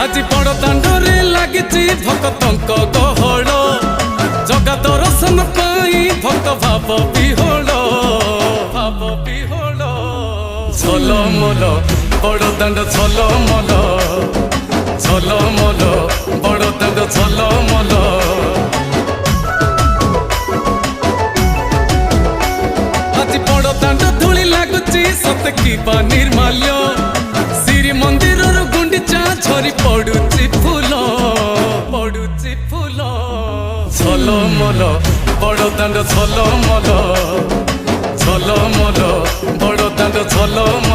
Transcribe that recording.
आज बड़ दांडरे लागिची भक्तंक गहळ जगा दर्शन पाई भक्त भाव विहोल झलमल बड़ दांड झलमल झलमल बड़ दांड झलमल आज बड़ दांड धूली लागुची सत कि निर्माल्य श्री मंदिर गुंडीचा झरी पड़ुची फूल झलमल बड़ दांड झलमल झलमल बड़ दांड झलमल।